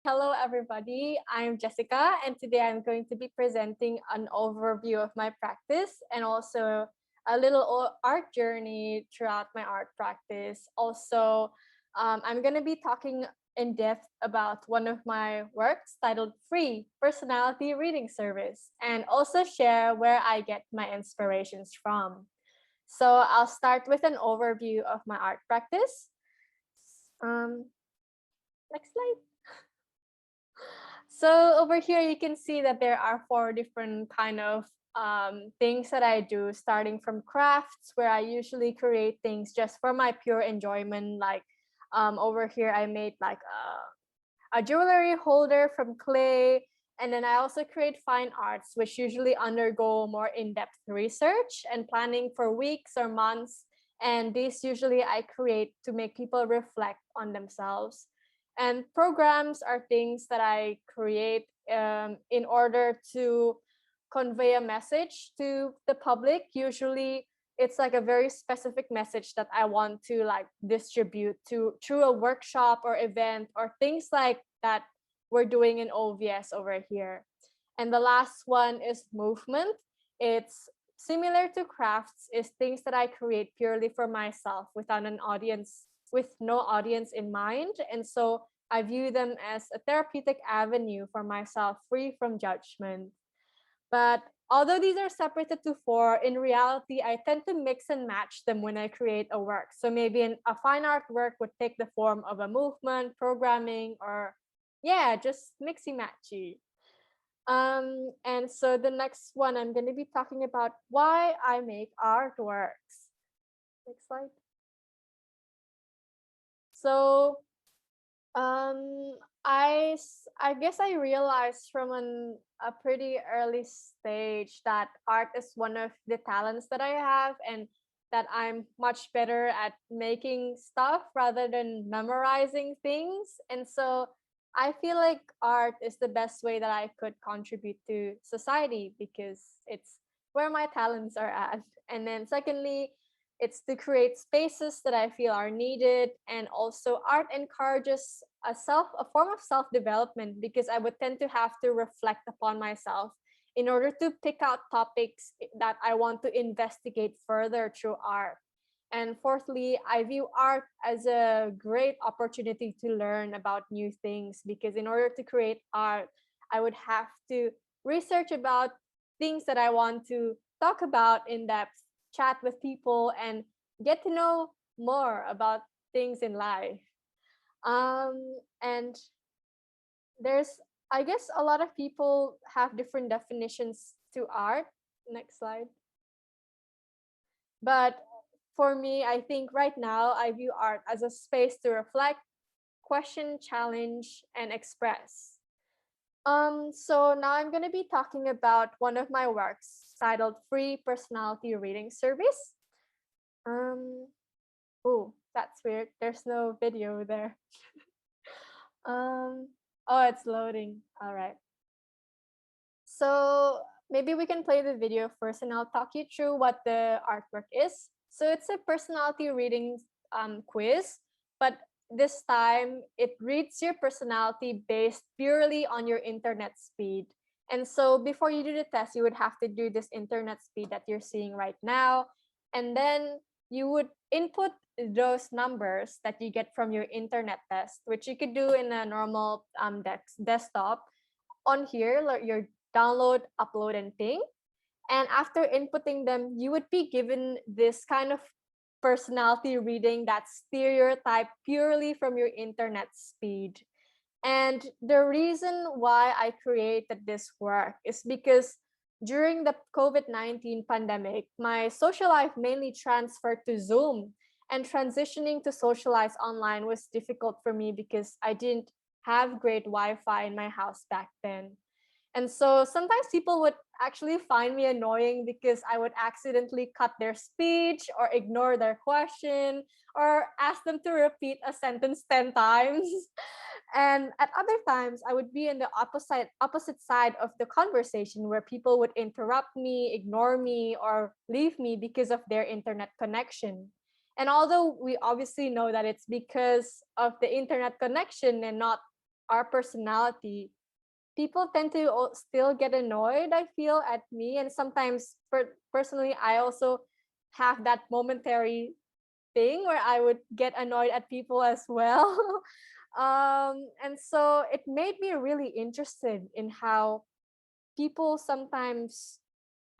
Hello, everybody. I'm Jessica, and today I'm going to be presenting an overview of my practice and also a little art journey throughout my art practice. Also, I'm going to be talking in depth about one of my works titled Free Personality Reading Service and also share where I get my inspirations from. So I'll start with an overview of my art practice. Um, Next slide. So over here, you can see that there are four different kind of things that I do, starting from crafts, where I usually create things just for my pure enjoyment. Like over here, I made like a jewelry holder from clay. And then I also create fine arts, which usually undergo more in-depth research and planning for weeks or months. And these usually I create to make people reflect on themselves. And programs are things that I create in order to convey a message to the public. Usually it's like a very specific message that I want to like distribute to through a workshop or event or things like that we're doing in OVS over here. And the last one is movement. It's similar to crafts, is things that I create purely for myself without an audience, with no audience in mind. And so I view them as a therapeutic avenue for myself, free from judgment. But although these are separated to four, in reality, I tend to mix and match them when I create a work. So maybe a fine art work would take the form of a movement, programming, or yeah, just mixy matchy. And so the next one, I'm going to be talking about why I make artworks. Next slide. So um, I guess I realized from a pretty early stage that art is one of the talents that I have, and that I'm much better at making stuff rather than memorizing things. And so I feel like art is the best way that I could contribute to society because it's where my talents are at. And then secondly, it's to create spaces that I feel are needed. And also art encourages a form of self-development because I would tend to have to reflect upon myself in order to pick out topics that I want to investigate further through art. And fourthly, I view art as a great opportunity to learn about new things because in order to create art, I would have to research about things that I want to talk about in depth, chat with people, and get to know more about things in life. And there's, I guess, a lot of people have different definitions to art. Next slide. But for me, I think right now I view art as a space to reflect, question, challenge, and express. So now I'm going to be talking about one of my works titled Free Personality Reading Service. Oh, that's weird. There's no video there. Oh, it's loading. All right. So maybe we can play the video first and I'll talk you through what the artwork is. So it's a personality reading quiz, but this time it reads your personality based purely on your internet speed. And so before you do the test, you would have to do this internet speed that you're seeing right now. And then you would input those numbers that you get from your internet test, which you could do in a normal desktop on here, like your download, upload, and ping. And after inputting them, you would be given this kind of personality reading that's stereotyped purely from your internet speed. And the reason why I created this work is because during the COVID-19 pandemic, my social life mainly transferred to Zoom, and transitioning to socialize online was difficult for me because I didn't have great Wi-Fi in my house back then. And so sometimes people would actually find me annoying because I would accidentally cut their speech or ignore their question or ask them to repeat a sentence 10 times. And at other times, I would be in the opposite side of the conversation where people would interrupt me, ignore me, or leave me because of their internet connection. And although we obviously know that it's because of the internet connection and not our personality, people tend to still get annoyed, I feel, at me. And sometimes, personally, I also have that momentary thing where I would get annoyed at people as well. And so it made me really interested in how people sometimes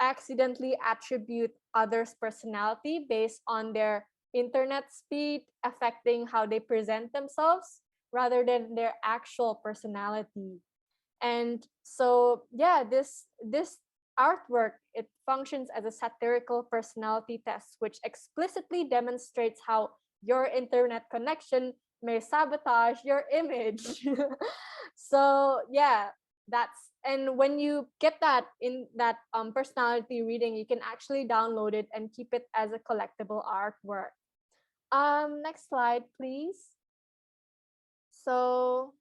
accidentally attribute others' personality based on their internet speed, affecting how they present themselves rather than their actual personality. And so, yeah, this artwork, it functions as a satirical personality test, which explicitly demonstrates how your internet connection may sabotage your image. So yeah, that's, and when you get that in that personality reading, you can actually download it and keep it as a collectible artwork. Next slide, please. So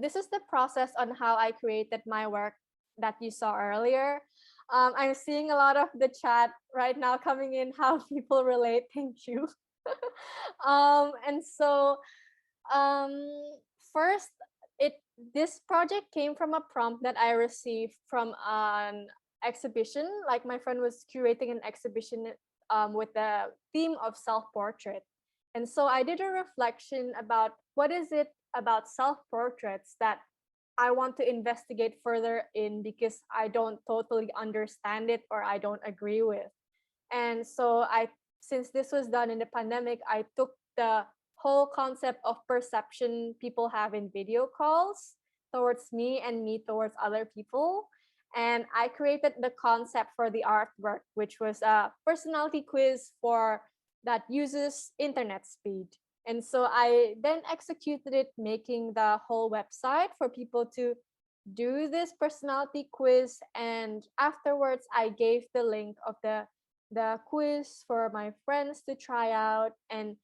this is the process on how I created my work that you saw earlier. I'm seeing a lot of the chat right now coming in, how people relate. Thank you. And so um, first, it this project came from a prompt that I received from an exhibition. Like, my friend was curating an exhibition with the theme of self-portrait. And so I did a reflection about what is it about self-portraits that I want to investigate further in, because I don't totally understand it or I don't agree with. And so since this was done in the pandemic, I took the whole concept of perception people have in video calls towards me and me towards other people. And I created the concept for the artwork, which was a personality quiz for that uses internet speed. And so I then executed it, making the whole website for people to do this personality quiz. And afterwards, I gave the link of the quiz for my friends to try out and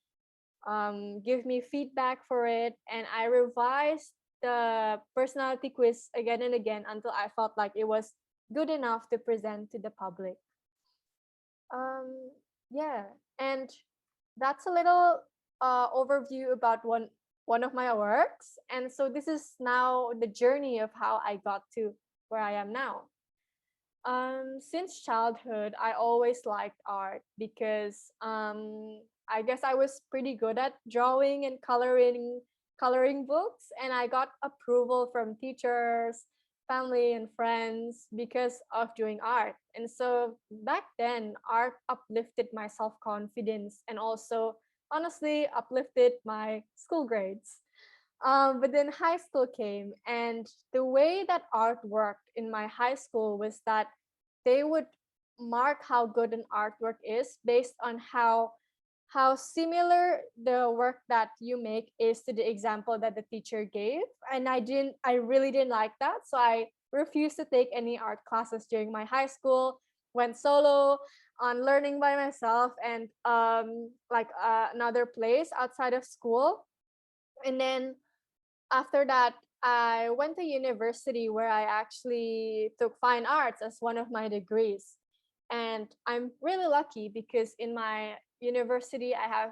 give me feedback for it. And I revised the personality quiz again and again until I felt like it was good enough to present to the public. Yeah, and that's a little overview about one of my works. And so this is now the journey of how I got to where I am now. Since childhood, I always liked art because I guess I was pretty good at drawing and coloring books, and I got approval from teachers, family, and friends because of doing art. And so back then, art uplifted my self-confidence and also honestly uplifted my school grades. But then high school came, and the way that art worked in my high school was that they would mark how good an artwork is based on how similar the work that you make is to the example that the teacher gave. And I really didn't like that, so I refused to take any art classes during my high school. Went solo on learning by myself, and another place outside of school. And then after that, I went to university where I actually took fine arts as one of my degrees. And I'm really lucky because in my university, I have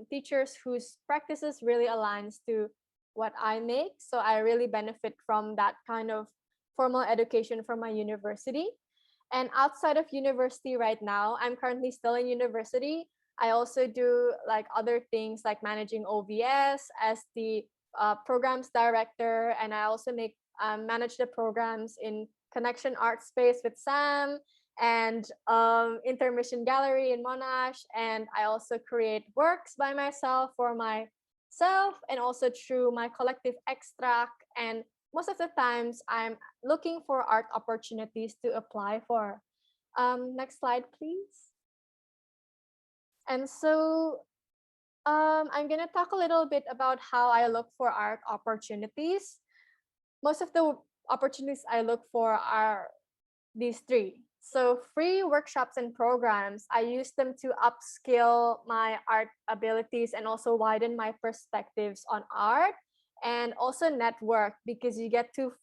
teachers whose practices really aligns to what I make. So I really benefit from that kind of formal education from my university. And outside of university right now, I'm currently still in university. I also do like other things like managing OVS as the programs director, and I also manage the programs in Connection Art Space with Sam and Intermission Gallery in Monash. And I also create works by myself for myself and also through my collective Extract. And most of the times I'm looking for art opportunities to apply for. Next slide, please. And so I'm going to talk a little bit about how I look for art opportunities. Most of the opportunities I look for are these three. So free workshops and programs, I use them to upskill my art abilities and also widen my perspectives on art, and also network because you get to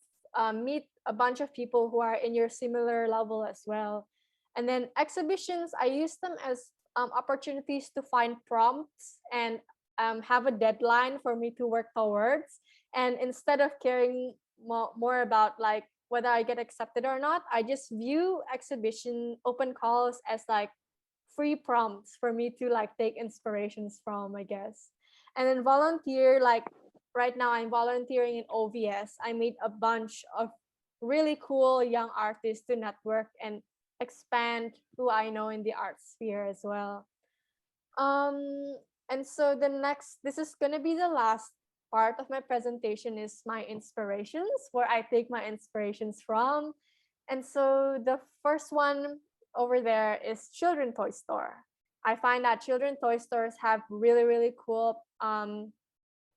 meet a bunch of people who are in your similar level as well. And then exhibitions, I use them as opportunities to find prompts and have a deadline for me to work towards. And instead of caring more about like whether I get accepted or not, I just view exhibition open calls as like free prompts for me to like take inspirations from, I guess. And then volunteer, like right now I'm volunteering in OVS. I meet a bunch of really cool young artists to network and expand who I know in the art sphere as well. Um, and so this is gonna be the last part of my presentation is my inspirations, where I take my inspirations from. And so the first one over there is children toy store. I find that children toy stores have really, really cool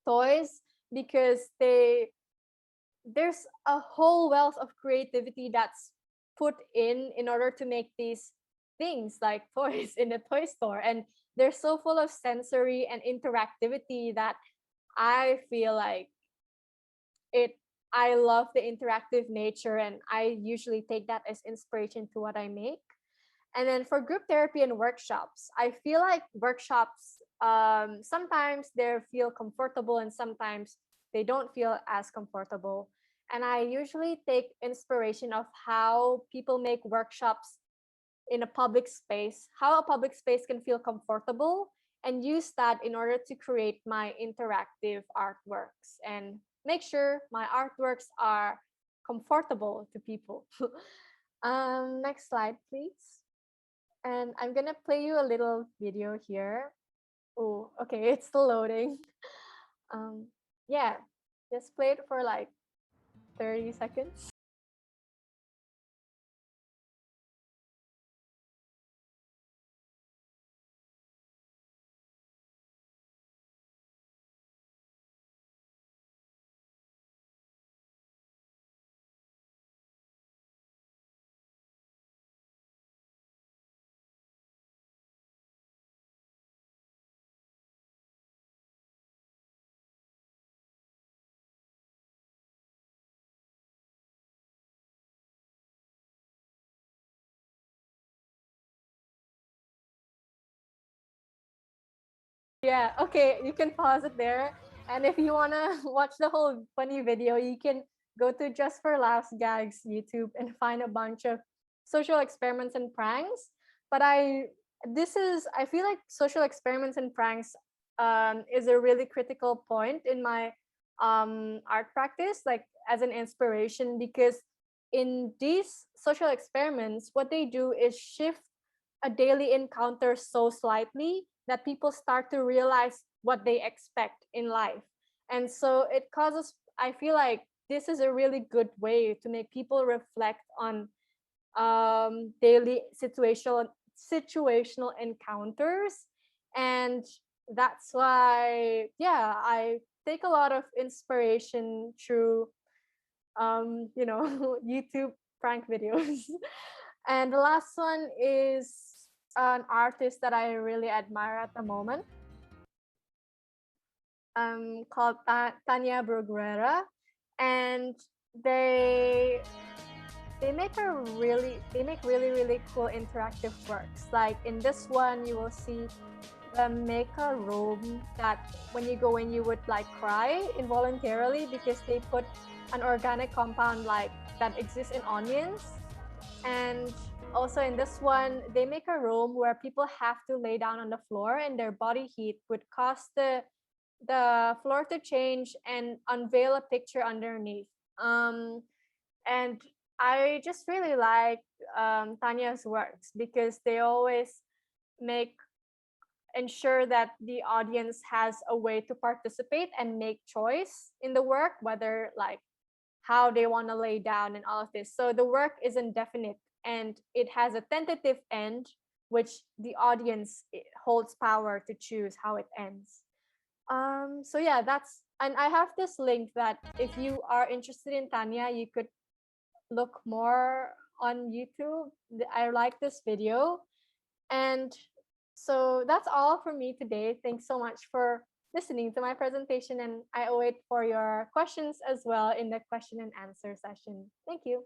toys because there's a whole wealth of creativity that's put in order to make these things like toys in the toy store, and they're so full of sensory and interactivity that I feel like it I love the interactive nature, and I usually take that as inspiration to what I make. And then for group therapy and workshops, I feel like workshops sometimes they feel comfortable and sometimes they don't feel as comfortable. And I usually take inspiration of how people make workshops in a public space, how a public space can feel comfortable, and use that in order to create my interactive artworks and make sure my artworks are comfortable to people. Next slide, please. And I'm gonna play you a little video here. Oh, okay, it's still loading. Um, yeah, just play it for like 30 seconds. Yeah, okay, you can pause it there. And if you wanna watch the whole funny video, you can go to Just for Laughs Gags YouTube and find a bunch of social experiments and pranks. But I feel like social experiments and pranks is a really critical point in my art practice, like as an inspiration, because in these social experiments, what they do is shift a daily encounter so slightly that people start to realize what they expect in life. And so it causes, I feel like this is a really good way to make people reflect on daily situational encounters. And that's why, yeah, I take a lot of inspiration through, YouTube prank videos. And the last one is an artist that I really admire at the moment, called Tanya Bruguera, and they they make really really cool interactive works. Like in this one, you will see them make a room that when you go in, you would like cry involuntarily because they put an organic compound like that exists in onions. And also in this one, they make a room where people have to lay down on the floor, and their body heat would cause the floor to change and unveil a picture underneath. And I just really like Tanya's works because they always make ensure that the audience has a way to participate and make choice in the work, whether like how they want to lay down and all of this. So the work is indefinite and it has a tentative end, which the audience holds power to choose how it ends. So yeah, and I have this link that if you are interested in Tanya, you could look more on YouTube. I like this video. And so that's all for me today. Thanks so much for listening to my presentation, and I await for your questions as well in the question and answer session. Thank you.